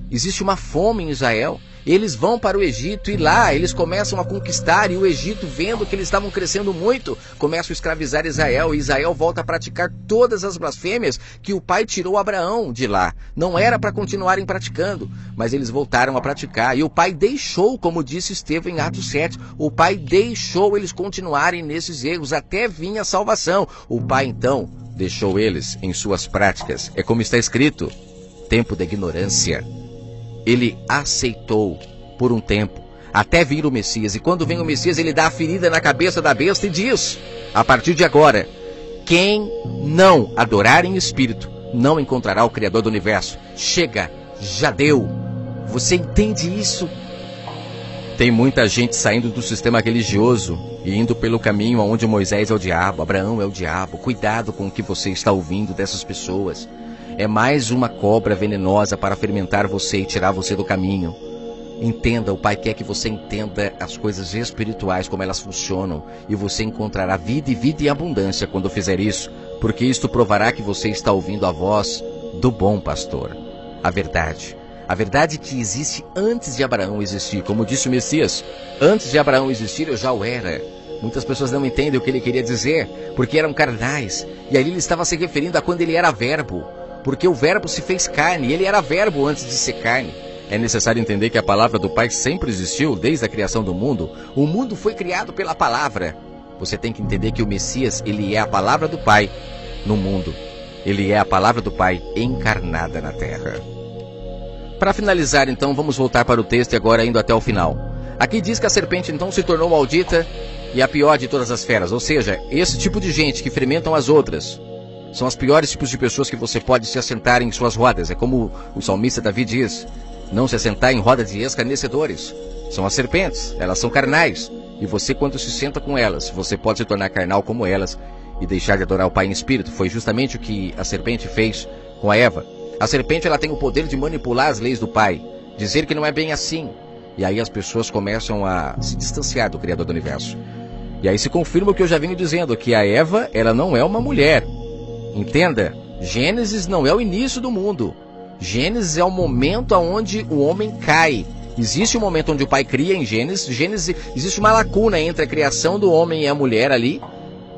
existe uma fome em Israel. Eles vão para o Egito e lá eles começam a conquistar, e o Egito, vendo que eles estavam crescendo muito, começa a escravizar Israel, e Israel volta a praticar todas as blasfêmias que o pai tirou Abraão de lá. Não era para continuarem praticando, mas eles voltaram a praticar, e o pai deixou, como disse Estevão em Atos 7, o pai deixou eles continuarem nesses erros, até vir a salvação. O pai então deixou eles em suas práticas. É como está escrito, tempo da ignorância. Ele aceitou por um tempo, até vir o Messias. E quando vem o Messias, ele dá a ferida na cabeça da besta e diz, a partir de agora, quem não adorar em espírito, não encontrará o Criador do universo. Chega, já deu. Você entende isso? Tem muita gente saindo do sistema religioso e indo pelo caminho onde Moisés é o diabo, Abraão é o diabo. Cuidado com o que você está ouvindo dessas pessoas. É mais uma cobra venenosa para fermentar você e tirar você do caminho. Entenda, o Pai quer que você entenda as coisas espirituais, como elas funcionam, e você encontrará vida em abundância quando fizer isso, porque isto provará que você está ouvindo a voz do bom pastor. A verdade que existe antes de Abraão existir. Como disse o Messias, antes de Abraão existir eu já o era. Muitas pessoas não entendem o que ele queria dizer, porque eram carnais, e ali ele estava se referindo a quando ele era verbo. Porque o verbo se fez carne, e ele era verbo antes de ser carne. É necessário entender que a palavra do Pai sempre existiu desde a criação do mundo. O mundo foi criado pela palavra. Você tem que entender que o Messias, ele é a palavra do Pai no mundo. Ele é a palavra do Pai encarnada na terra. Para finalizar, então, vamos voltar para o texto e agora indo até o final. Aqui diz que a serpente, então, se tornou maldita e a pior de todas as feras. Ou seja, esse tipo de gente que fermentam as outras são os piores tipos de pessoas que você pode se assentar em suas rodas. É como o salmista Davi diz, não se assentar em roda de escarnecedores. São as serpentes, elas são carnais. E você, quando se senta com elas, você pode se tornar carnal como elas e deixar de adorar o Pai em espírito. Foi justamente o que a serpente fez com a Eva. A serpente, ela tem o poder de manipular as leis do Pai, dizer que não é bem assim. E aí as pessoas começam a se distanciar do Criador do Universo. E aí se confirma o que eu já venho dizendo, que a Eva, ela não é uma mulher. Entenda, Gênesis não é o início do mundo. Gênesis é o momento onde o homem cai. Existe um momento onde o Pai cria em Gênesis existe uma lacuna entre a criação do homem e a mulher ali.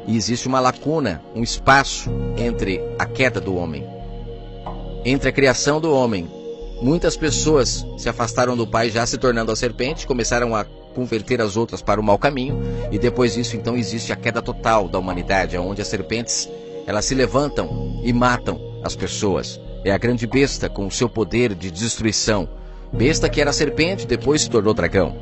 E existe uma lacuna, um espaço entre a queda do homem. Entre a criação do homem. Muitas pessoas se afastaram do Pai, já se tornando a serpente, começaram a converter as outras para o mau caminho. E depois disso, então, existe a queda total da humanidade, onde as serpentes elas se levantam e matam as pessoas. É a grande besta com o seu poder de destruição. Besta que era serpente, depois se tornou dragão.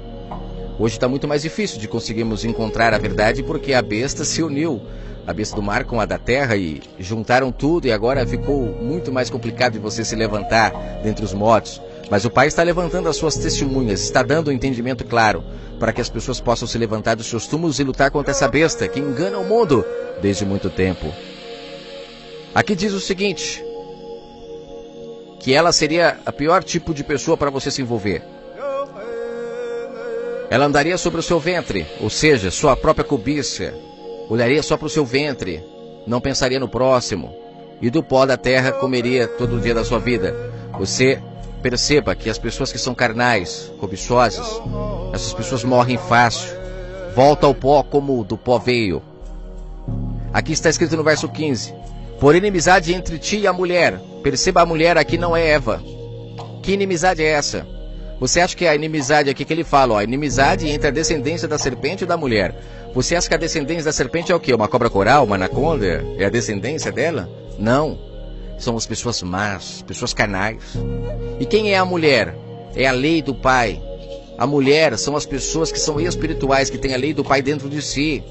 Hoje está muito mais difícil de conseguirmos encontrar a verdade porque a besta se uniu. A besta do mar com a da terra e juntaram tudo e agora ficou muito mais complicado de você se levantar dentre os mortos. Mas o Pai está levantando as suas testemunhas, está dando um entendimento claro para que as pessoas possam se levantar dos seus túmulos e lutar contra essa besta que engana o mundo desde muito tempo. Aqui diz o seguinte, que ela seria a pior tipo de pessoa para você se envolver. Ela andaria sobre o seu ventre, ou seja, sua própria cobiça. Olharia só para o seu ventre, não pensaria no próximo. E do pó da terra comeria todo dia da sua vida. Você perceba que as pessoas que são carnais, cobiçosas, essas pessoas morrem fácil. Volta ao pó como do pó veio. Aqui está escrito no verso 15. Por inimizade entre ti e a mulher. Perceba, a mulher aqui não é Eva. Que inimizade é essa? Você acha que a inimizade aqui que ele fala, a inimizade entre a descendência da serpente e da mulher. Você acha que a descendência da serpente é o quê? Uma cobra coral, uma anaconda? É a descendência dela? Não. São as pessoas más, pessoas carnais. E quem é a mulher? É a lei do Pai. A mulher são as pessoas que são espirituais, que têm a lei do Pai dentro de si.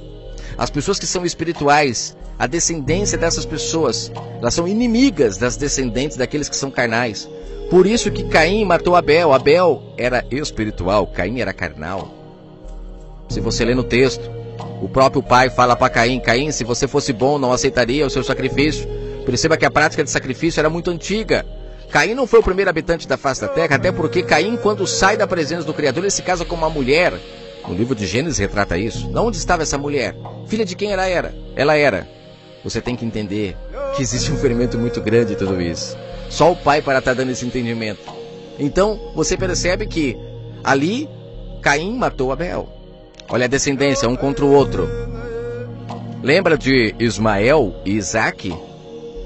As pessoas que são espirituais, a descendência dessas pessoas, elas são inimigas das descendentes daqueles que são carnais. Por isso que Caim matou Abel. Abel era espiritual, Caim era carnal. Se você lê no texto, o próprio pai fala para Caim: Caim, se você fosse bom, não aceitaria o seu sacrifício. Perceba que a prática de sacrifício era muito antiga. Caim não foi o primeiro habitante da face da terra, até porque Caim, quando sai da presença do Criador, ele se casa com uma mulher. O livro de Gênesis retrata isso. Onde estava essa mulher? Filha de quem ela era? Ela era. Você tem que entender que existe um ferimento muito grande em tudo isso. Só o Pai para estar dando esse entendimento. Então, você percebe que ali, Caim matou Abel. Olha a descendência, um contra o outro. Lembra de Ismael e Isaac?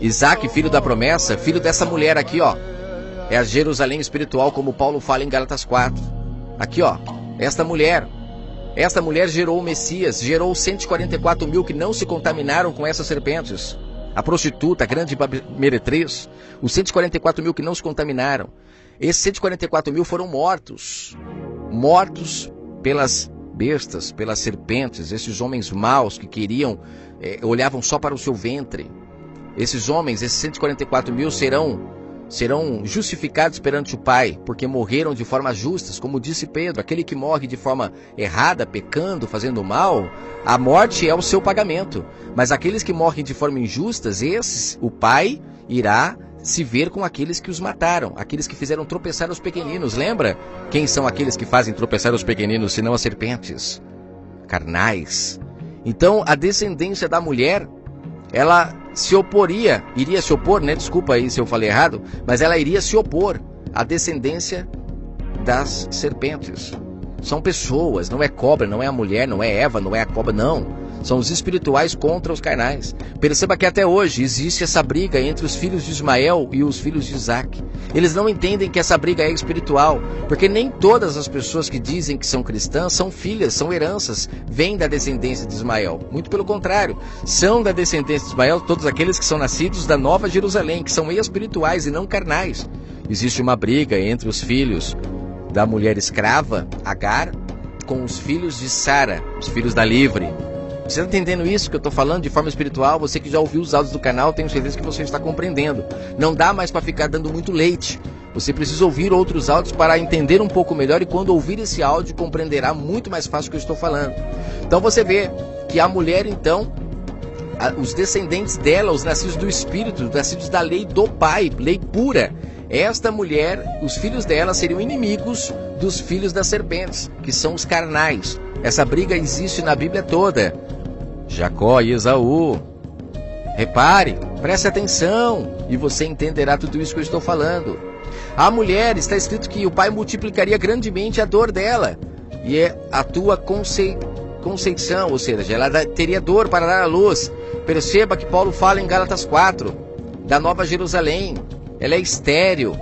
Isaac, filho da promessa, filho dessa mulher aqui, ó. É a Jerusalém espiritual, como Paulo fala em Gálatas 4. Aqui, ó, esta mulher gerou o Messias, gerou 144 mil que não se contaminaram com essas serpentes. A prostituta, a grande meretriz, os 144 mil que não se contaminaram. Esses 144 mil foram mortos pelas bestas, pelas serpentes, esses homens maus que queriam, olhavam só para o seu ventre. Esses homens, esses 144 mil serão justificados perante o Pai, porque morreram de forma justas, como disse Pedro. Aquele que morre de forma errada, pecando, fazendo mal, a morte é o seu pagamento. Mas aqueles que morrem de forma injustas, esses, o Pai irá se ver com aqueles que os mataram, aqueles que fizeram tropeçar os pequeninos. Lembra? Quem são aqueles que fazem tropeçar os pequeninos, senão as serpentes? Carnais. Então, a descendência da mulher, ela iria se opor, né? Desculpa aí se eu falei errado, mas ela iria se opor à descendência das serpentes. São pessoas, não é cobra, não é a mulher, não é Eva, não é a cobra, não. São os espirituais contra os carnais. Perceba que até hoje existe essa briga entre os filhos de Ismael e os filhos de Isaac. Eles não entendem que essa briga é espiritual, porque nem todas as pessoas que dizem que são cristãs são filhas, são heranças, vêm da descendência de Ismael. Muito pelo contrário, são da descendência de Ismael todos aqueles que são nascidos da Nova Jerusalém, que são espirituais e não carnais. Existe uma briga entre os filhos da mulher escrava, Agar, com os filhos de Sara, os filhos da livre. Você está entendendo isso que eu estou falando de forma espiritual? Você que já ouviu os áudios do canal, tenho certeza que você está compreendendo. Não dá mais para ficar dando muito leite. Você precisa ouvir outros áudios para entender um pouco melhor, e quando ouvir esse áudio compreenderá muito mais fácil o que eu estou falando. Então você vê que a mulher, então, os descendentes dela, os nascidos do Espírito, os nascidos da lei do Pai, lei pura, esta mulher, os filhos dela seriam inimigos dos filhos das serpentes, que são os carnais. Essa briga existe na Bíblia toda. Jacó e Esaú. Repare, preste atenção e você entenderá tudo isso que eu estou falando. A mulher, está escrito que o Pai multiplicaria grandemente a dor dela. E é a tua conceição, ou seja, ela teria dor para dar à luz. Perceba que Paulo fala em Gálatas 4, da Nova Jerusalém. Ela é estéril,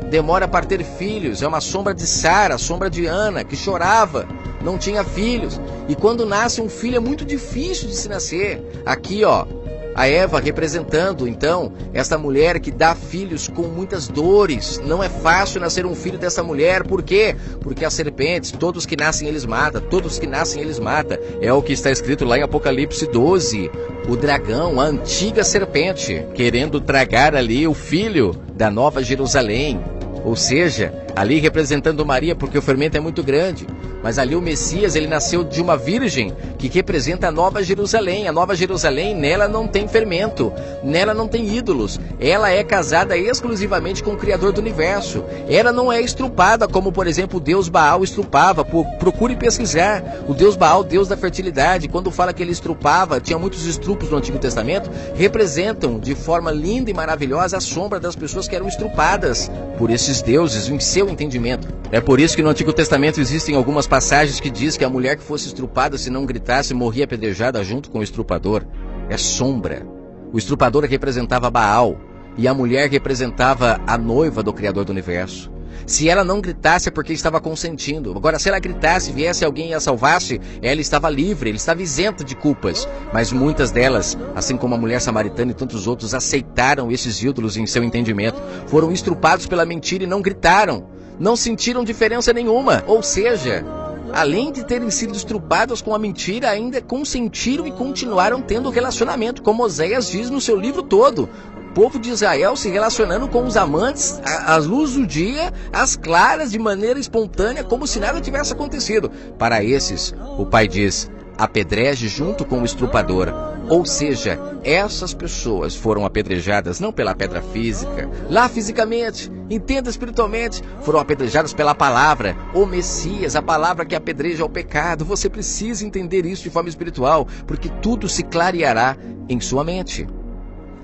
demora para ter filhos, é uma sombra de Sara, sombra de Ana, que chorava, não tinha filhos. E quando nasce um filho é muito difícil de se nascer. Aqui, ó, a Eva representando, então, esta mulher que dá filhos com muitas dores. Não é fácil nascer um filho dessa mulher. Por quê? Porque as serpentes, todos que nascem eles matam, todos que nascem eles matam. É o que está escrito lá em Apocalipse 12. O dragão, a antiga serpente, querendo tragar ali o filho da Nova Jerusalém. Ou seja, ali representando Maria, porque o fermento é muito grande. Mas ali o Messias, ele nasceu de uma virgem que representa a Nova Jerusalém. A Nova Jerusalém, nela não tem fermento, nela não tem ídolos. Ela é casada exclusivamente com o Criador do Universo. Ela não é estrupada como, por exemplo, o Deus Baal estrupava. Procure pesquisar. O Deus Baal, Deus da fertilidade, quando fala que ele estrupava, tinha muitos estrupos no Antigo Testamento, representam de forma linda e maravilhosa a sombra das pessoas que eram estrupadas por esses deuses, em seu entendimento. É por isso que no Antigo Testamento existem algumas passagens que diz que a mulher que fosse estrupada, se não gritasse, morria apedrejada junto com o estrupador. É sombra. O estrupador representava Baal e a mulher representava a noiva do Criador do Universo. Se ela não gritasse é porque estava consentindo. Agora, se ela gritasse, viesse alguém e a salvasse, ela estava livre, ela estava isenta de culpas. Mas muitas delas, assim como a mulher samaritana e tantos outros, aceitaram esses ídolos em seu entendimento. Foram estrupados pela mentira e não gritaram. Não sentiram diferença nenhuma. Ou seja, além de terem sido estrupados com a mentira, ainda consentiram e continuaram tendo relacionamento, como Oséias diz no seu livro todo. O povo de Israel se relacionando com os amantes, às luzes do dia, às claras, de maneira espontânea, como se nada tivesse acontecido. Para esses, o pai diz, apedreje junto com o estrupador. Ou seja, essas pessoas foram apedrejadas não pela pedra física, lá fisicamente, entenda espiritualmente, foram apedrejadas pela palavra, o Messias, a palavra que apedreja o pecado. Você precisa entender isso de forma espiritual, porque tudo se clareará em sua mente.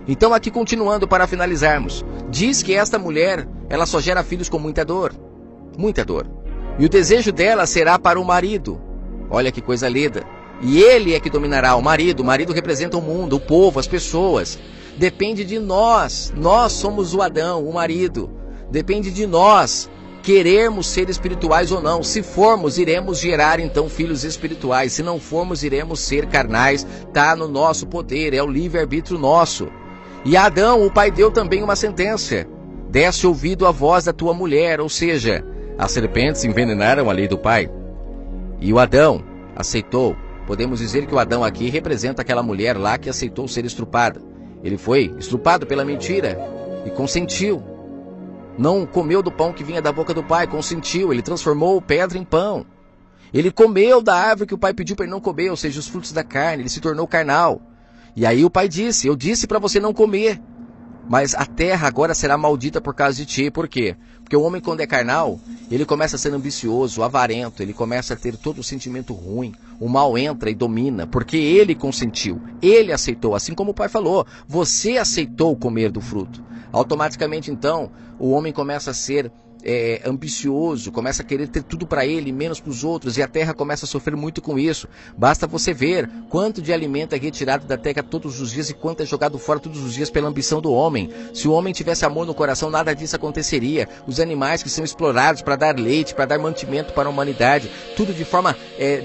Então, aqui continuando para finalizarmos, diz que esta mulher, ela só gera filhos com muita dor. Muita dor. E o desejo dela será para o marido. Olha que coisa linda. E ele é que dominará o marido representa o mundo, o povo, as pessoas. Depende de nós. Nós somos o Adão, o marido. Depende de nós querermos ser espirituais ou não. Se formos, iremos gerar então filhos espirituais. Se não formos, iremos ser carnais. Está no nosso poder, é o livre-arbítrio nosso. E a Adão, o pai deu também uma sentença. Desse ouvido à voz da tua mulher, ou seja, as serpentes envenenaram a lei do pai. E o Adão aceitou. Podemos dizer que o Adão aqui representa aquela mulher lá que aceitou ser estrupada. Ele foi estrupado pela mentira e consentiu. Não comeu do pão que vinha da boca do pai, consentiu. Ele transformou pedra em pão. Ele comeu da árvore que o pai pediu para ele não comer, ou seja, os frutos da carne. Ele se tornou carnal. E aí o pai disse, eu disse para você não comer, mas a terra agora será maldita por causa de ti. Por quê? Porque o homem, quando é carnal, ele começa a ser ambicioso, avarento, ele começa a ter todo o sentimento ruim. O mal entra e domina, porque ele consentiu, ele aceitou. Assim como o pai falou, você aceitou comer do fruto. Automaticamente, então, o homem começa a ser ambicioso, começa a querer ter tudo para ele, menos para os outros, e a terra começa a sofrer muito com isso. Basta você ver quanto de alimento é retirado da terra todos os dias e quanto é jogado fora todos os dias pela ambição do homem. Se o homem tivesse amor no coração, nada disso aconteceria. Os animais que são explorados para dar leite, para dar mantimento para a humanidade, tudo de forma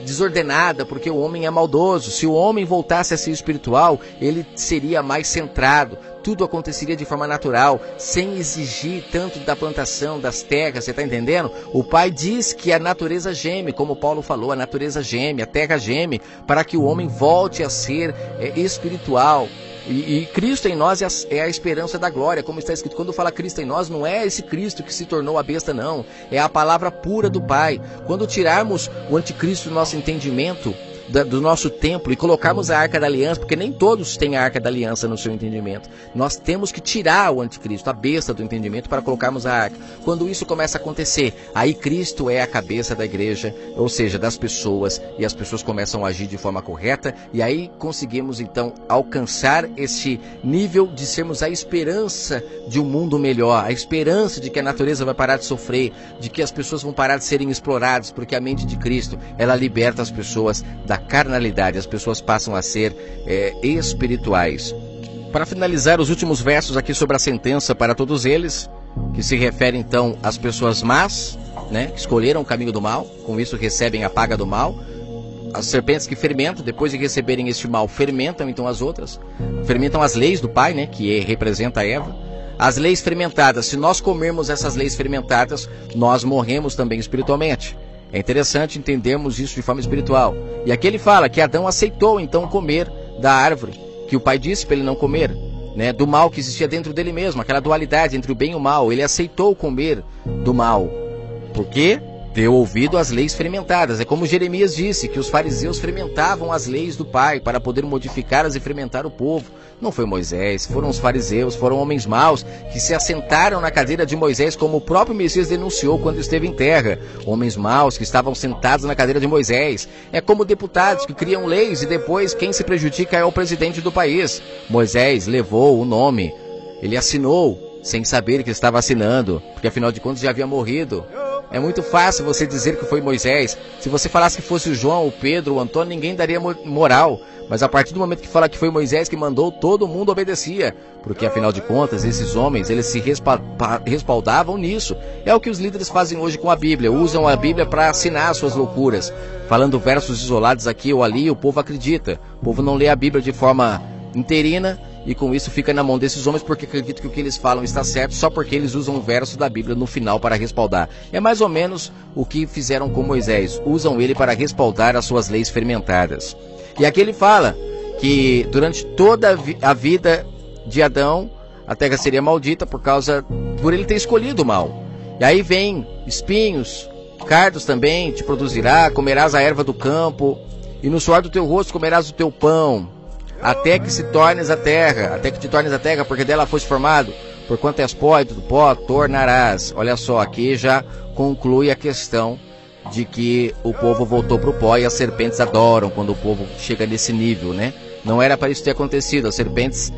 desordenada, porque o homem é maldoso. Se o homem voltasse a ser espiritual, ele seria mais centrado. Tudo aconteceria de forma natural, sem exigir tanto da plantação, das terras, você está entendendo? O pai diz que a natureza geme, como Paulo falou, a natureza geme, a terra geme, para que o homem volte a ser espiritual. E Cristo em nós é a esperança da glória, como está escrito. Quando fala Cristo em nós, não é esse Cristo que se tornou a besta, não. É a palavra pura do Pai. Quando tirarmos o anticristo do nosso entendimento, do nosso templo, e colocarmos a Arca da Aliança, porque nem todos têm a Arca da Aliança no seu entendimento. Nós temos que tirar o anticristo, a besta do entendimento, para colocarmos a Arca. Quando isso começa a acontecer, aí Cristo é a cabeça da igreja, ou seja, das pessoas, e as pessoas começam a agir de forma correta, e aí conseguimos então alcançar esse nível de sermos a esperança de um mundo melhor, a esperança de que a natureza vai parar de sofrer, de que as pessoas vão parar de serem exploradas, porque a mente de Cristo, ela liberta as pessoas da carnalidade, as pessoas passam a ser espirituais. Para finalizar, os últimos versos aqui sobre a sentença para todos eles, que se refere então às pessoas más, né, que escolheram o caminho do mal, com isso recebem a paga do mal. As serpentes que fermentam, depois de receberem este mal, fermentam então as outras, fermentam as leis do Pai, né, que representa a Eva. As leis fermentadas, se nós comermos essas leis fermentadas, nós morremos também espiritualmente. É interessante entendermos isso de forma espiritual. E aqui ele fala que Adão aceitou então comer da árvore que o pai disse para ele não comer, né, do mal que existia dentro dele mesmo, aquela dualidade entre o bem e o mal. Ele aceitou comer do mal. Por quê? deu ouvido às leis fermentadas. É como Jeremias disse, que os fariseus fermentavam as leis do Pai para poder modificá-las e fermentar o povo. Não foi Moisés, foram os fariseus, foram homens maus que se assentaram na cadeira de Moisés, como o próprio Messias denunciou quando esteve em terra. Homens maus que estavam sentados na cadeira de Moisés. É como deputados que criam leis e depois quem se prejudica é o presidente do país. Moisés levou o nome, ele assinou sem saber que estava assinando, porque afinal de contas já havia morrido. É muito fácil você dizer que foi Moisés. Se você falasse que fosse o João, o Pedro, o Antônio, ninguém daria moral. Mas a partir do momento que fala que foi Moisés que mandou, todo mundo obedecia. Porque afinal de contas, esses homens, eles se respaldavam nisso. É o que os líderes fazem hoje com a Bíblia. Usam a Bíblia para assinar suas loucuras. Falando versos isolados aqui ou ali, o povo acredita. O povo não lê a Bíblia de forma inteirina. E com isso fica na mão desses homens porque acredito que o que eles falam está certo só porque eles usam um verso da Bíblia no final para respaldar. É mais ou menos o que fizeram com Moisés. Usam ele para respaldar as suas leis fermentadas. E aqui ele fala que durante toda a vida de Adão, a terra seria maldita por ele ter escolhido o mal. E aí vem espinhos, cardos também te produzirá, comerás a erva do campo, e no suor do teu rosto comerás o teu pão. Até que te tornes a terra, porque dela foste formado, porquanto és pó e do pó tornarás. Olha só, aqui já conclui a questão de que o povo voltou para o pó e as serpentes adoram quando o povo chega nesse nível, né? Não era para isso ter acontecido, as serpentes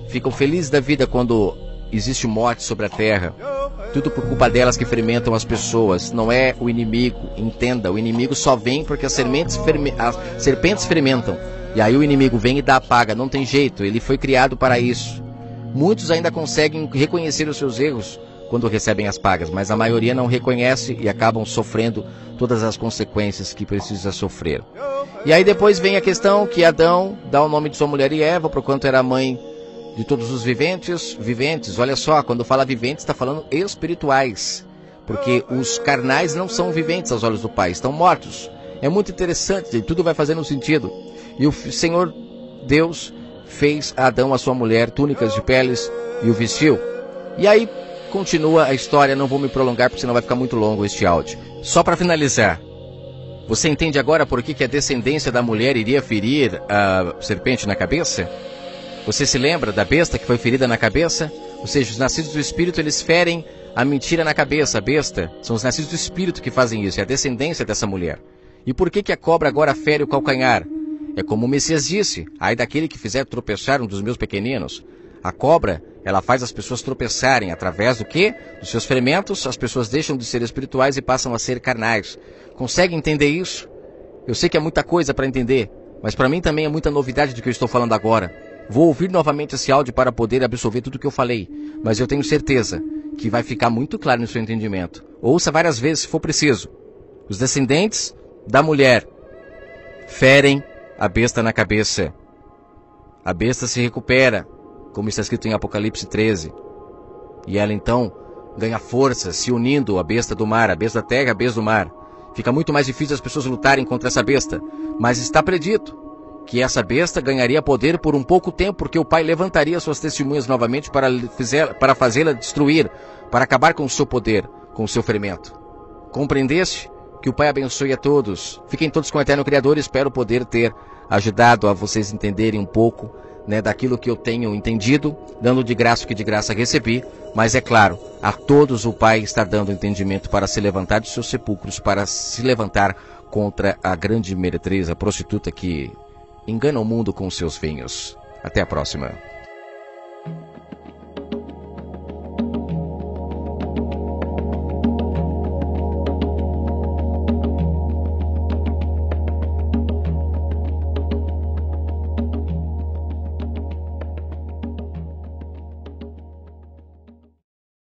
ficam felizes da vida quando existe morte sobre a terra. Tudo por culpa delas que fermentam as pessoas, não é o inimigo, entenda, o inimigo só vem porque as serpentes fermentam. E aí o inimigo vem e dá a paga, não tem jeito, ele foi criado para isso. Muitos ainda conseguem reconhecer os seus erros quando recebem as pagas, mas a maioria não reconhece e acabam sofrendo todas as consequências que precisa sofrer. E aí depois vem a questão que Adão dá o nome de sua mulher e Eva, porquanto era mãe de todos os viventes. Olha só, quando fala viventes está falando espirituais, porque os carnais não são viventes aos olhos do Pai, estão mortos. É muito interessante, e tudo vai fazendo sentido. E o Senhor Deus fez a Adão, a sua mulher, túnicas de peles e o vestiu. E aí continua a história, não vou me prolongar porque senão vai ficar muito longo este áudio. Só para finalizar, você entende agora por que a descendência da mulher iria ferir a serpente na cabeça? Você se lembra da besta que foi ferida na cabeça? Ou seja, os nascidos do Espírito, eles ferem a mentira na cabeça, a besta. São os nascidos do Espírito que fazem isso, é a descendência dessa mulher. E por que a cobra agora fere o calcanhar? É como o Messias disse, ai daquele que fizer tropeçar um dos meus pequeninos. A cobra, ela faz as pessoas tropeçarem através do quê? Dos seus ferimentos, as pessoas deixam de ser espirituais e passam a ser carnais. Consegue entender isso? Eu sei que é muita coisa para entender, mas para mim também é muita novidade do que eu estou falando agora. Vou ouvir novamente esse áudio para poder absorver tudo o que eu falei, mas eu tenho certeza que vai ficar muito claro no seu entendimento. Ouça várias vezes se for preciso. Os descendentes da mulher ferem a besta na cabeça. A besta se recupera, como está escrito em Apocalipse 13. E ela então ganha força, se unindo à besta do mar, a besta da terra, a besta do mar. Fica muito mais difícil as pessoas lutarem contra essa besta. Mas está predito que essa besta ganharia poder por um pouco tempo, porque o Pai levantaria suas testemunhas novamente para fazê-la destruir, para acabar com o seu poder, com o seu ferimento. Compreendeste? Que o Pai abençoe a todos. Fiquem todos com o Eterno Criador. Espero poder ter ajudado a vocês entenderem um pouco, né, daquilo que eu tenho entendido, dando de graça o que de graça recebi. Mas é claro, a todos o Pai está dando entendimento para se levantar dos seus sepulcros, para se levantar contra a grande meretriz, a prostituta que engana o mundo com seus vinhos. Até a próxima.